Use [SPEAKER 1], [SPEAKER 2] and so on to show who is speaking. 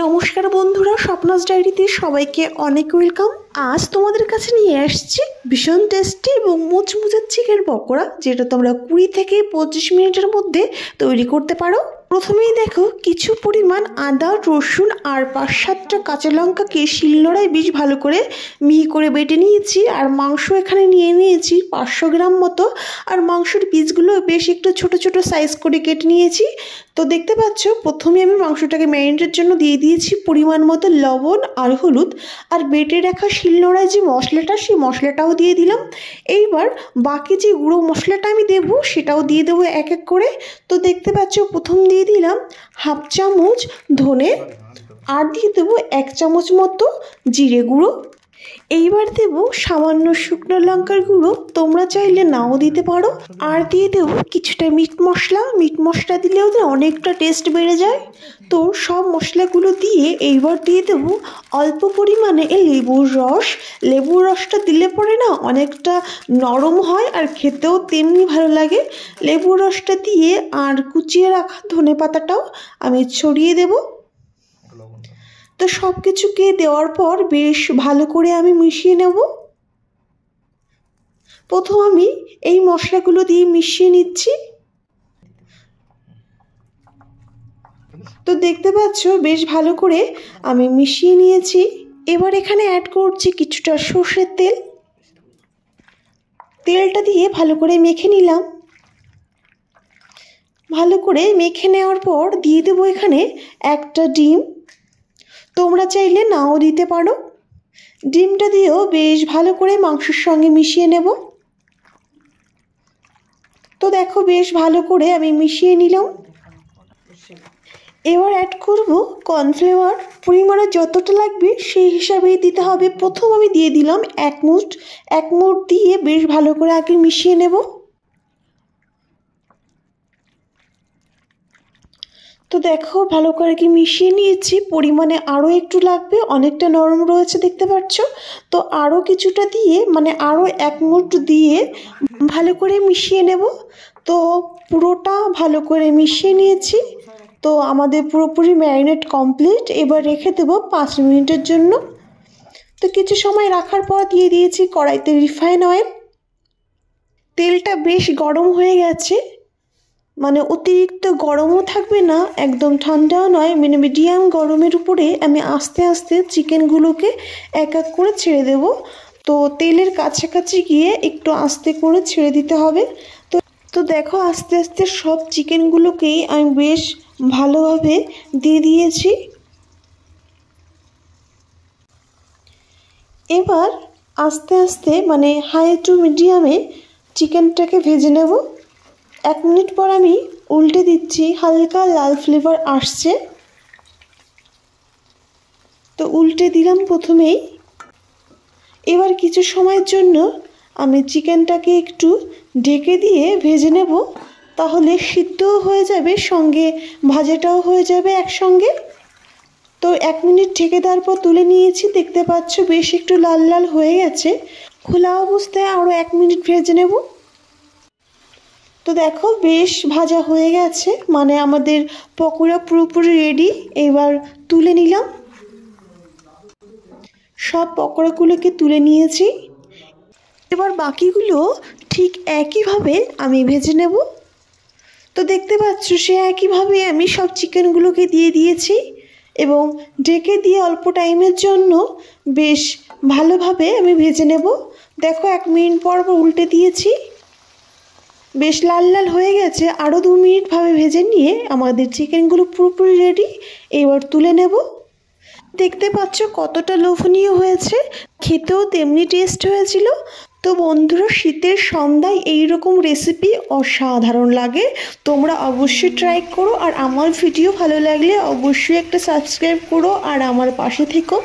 [SPEAKER 1] নমস্কার বন্ধুরা, স্বপ্নাস ডায়েরিতে সবাইকে অনেক ওয়েলকাম। আজ তোমাদের কাছে নিয়ে আসছি ভীষণ টেস্টি এবং মুচমুচে চিকেন পকোড়া, যেটা তোমরা 20 থেকে 25 মিনিটের মধ্যে তৈরি করতে পারো। প্রথমেই দেখো, কিছু পরিমাণ আদা, রসুন আর 5-7টা কাঁচা লঙ্কাকে শিলনোড়ায় বেশ ভালো করে মিহি করে বেটে নিয়েছি। আর মাংস এখানে নিয়ে নিয়েছি 500 গ্রাম মতো। আর মাংসের পিসগুলো বেশ একটু ছোট ছোট সাইজ করে কেটে নিয়েছি। তো দেখতে পাচ্ছ, প্রথমে আমি মাংসটাকে ম্যারিনেটের জন্য দিয়ে দিয়েছি পরিমাণ মতো লবণ আর হলুদ। আর বেটে রাখা শিলনোড়ায় যে মশলাটা, সেই মশলাটাও দিয়ে দিলাম। এইবার বাকি যে গুঁড়ো মশলাটা আমি দেবো, সেটাও দিয়ে দেবো এক এক করে। তো দেখতে পাচ্ছ, প্রথম দিয়ে দিলাম 1/2 চামচ ধনে, আর দিয়ে দেবো 1 চামচ মতো জিরে গুঁড়ো। এইবার দেবো সামান্য শুকনো লঙ্কার গুঁড়ো, তোমরা চাইলে নাও দিতে পারো। আর দিয়ে দেবো কিছুটা মিট মশলা দিলেও অনেকটা টেস্ট বেড়ে যায়। তো সব মশলাগুলো দিয়ে এইবার দিয়ে দেবো অল্প পরিমাণে লেবুর রসটা দিলে পরে না অনেকটা নরম হয় আর খেতেও তেমনি ভালো লাগে। লেবুর রসটা দিয়ে আর কুচিয়ে রাখা ধনে পাতাটাও আমি ছড়িয়ে দেবো। তো সব কিছুকে দেওয়ার পর বেশ ভালো করে আমি মিশিয়ে নেব। প্রথম আমি এই মশলাগুলো দিয়ে মিশিয়ে নিচ্ছি। তো দেখতে পাচ্ছ, বেশ ভালো করে আমি মিশিয়ে নিয়েছি। এবার এখানে অ্যাড করছি কিছুটা সর্ষের তেল। তেলটা দিয়ে ভালো করে মেখে নিলাম। ভালো করে মেখে নেওয়ার পর দিয়ে দেবো এখানে একটা ডিম। তোমরা চাইলে নাও দিতে পারো। ডিমটা দিয়েও বেশ ভালো করে মাংসের সঙ্গে মিশিয়ে নেব। তো দেখো, বেশ ভালো করে আমি মিশিয়ে নিলাম। এবার অ্যাড করব কর্নফ্লাওয়ার। পরিমাণে যতটা লাগবে সেই হিসাবেই দিতে হবে। প্রথম আমি দিয়ে দিলাম 1 মুঠ দিয়ে বেশ ভালো করে আগে মিশিয়ে নেব। তো দেখো, ভালো করে কি মিশিয়ে নিয়েছি। পরিমাণে আরও একটু লাগবে, অনেকটা নরম রয়েছে দেখতে পাচ্ছ। তো আরও কিছুটা দিয়ে, মানে আরও 1 মুঠ দিয়ে ভালো করে মিশিয়ে নেব। তো পুরোটা ভালো করে মিশিয়ে নিয়েছি। তো আমাদের পুরোপুরি ম্যারিনেট কমপ্লিট। এবার রেখে দেবো 5 মিনিটের জন্য। তো কিছু সময় রাখার পর দিয়ে দিয়েছি কড়াইতে রিফাইন অয়েল। তেলটা বেশ গরম হয়ে গেছে, মানে অতিরিক্ত গরমও থাকবে না, একদম ঠান্ডাও নয়, মানে মিডিয়াম গরমের উপরে আমি আস্তে আস্তে চিকেনগুলোকে এক এক করে ছেড়ে দেব। তো তেলের কাছাকাছি গিয়ে একটু আস্তে করে ছেড়ে দিতে হবে। তো দেখো, আস্তে আস্তে সব চিকেনগুলোকেই আমি বেশ ভালোভাবে দিয়ে দিয়েছি। এবার আস্তে আস্তে, মানে হাই টু মিডিয়ামে চিকেনটাকে ভেজে নেব। 1 মিনিট পর আমি উল্টে দিচ্ছি, হালকা লাল ফ্লেভার আসছে। তো উল্টে দিলাম প্রথমেই। এবার কিছু সময়ের জন্য আমি চিকেনটাকে একটু ঢেকে দিয়ে ভেজে নেব। তাহলে সিদ্ধও হয়ে যাবে, সঙ্গে ভাজাটাও হয়ে যাবে একসঙ্গে। তো 1 মিনিট ঢেকে দেওয়ার পর তুলে নিয়েছি। দেখতে পাচ্ছ বেশ একটু লাল লাল হয়ে গেছে। খোলা অবস্থায় আরও 1 মিনিট ভেজে নেব। তো দেখো, বেশ ভাজা হয়ে গেছে, মানে আমাদের পকোড়া পুরোপুরি রেডি। এবার তুলে নিলাম। সব পকোড়াগুলোকে তুলে নিয়েছি। এবার বাকিগুলো ঠিক একইভাবে আমি ভেজে নেব। তো দেখতে পাচ্ছ, সে একইভাবে আমি সব চিকেনগুলোকে দিয়ে দিয়েছি এবং ঢেকে দিয়ে অল্প টাইমের জন্য বেশ ভালোভাবে আমি ভেজে নেব। দেখো, 1 মিনিট পর উল্টে দিয়েছি। বেশ লাল লাল হয়ে গেছে। আরও 2 মিনিট ভাবে ভেজে নিয়ে আমাদের চিকেনগুলো পুরোপুরি রেডি। এবার তুলে নেব। দেখতে পাচ্ছ কতটা লোভনীয় হয়েছে, খেতেও তেমনি টেস্ট হয়েছিল। তো বন্ধুরা, শীতের সন্ধ্যায় এইরকম রেসিপি অসাধারণ লাগে। তোমরা অবশ্যই ট্রাই করো। আর আমার ভিডিও ভালো লাগলে অবশ্যই একটা সাবস্ক্রাইব করো আর আমার পাশে থেকো।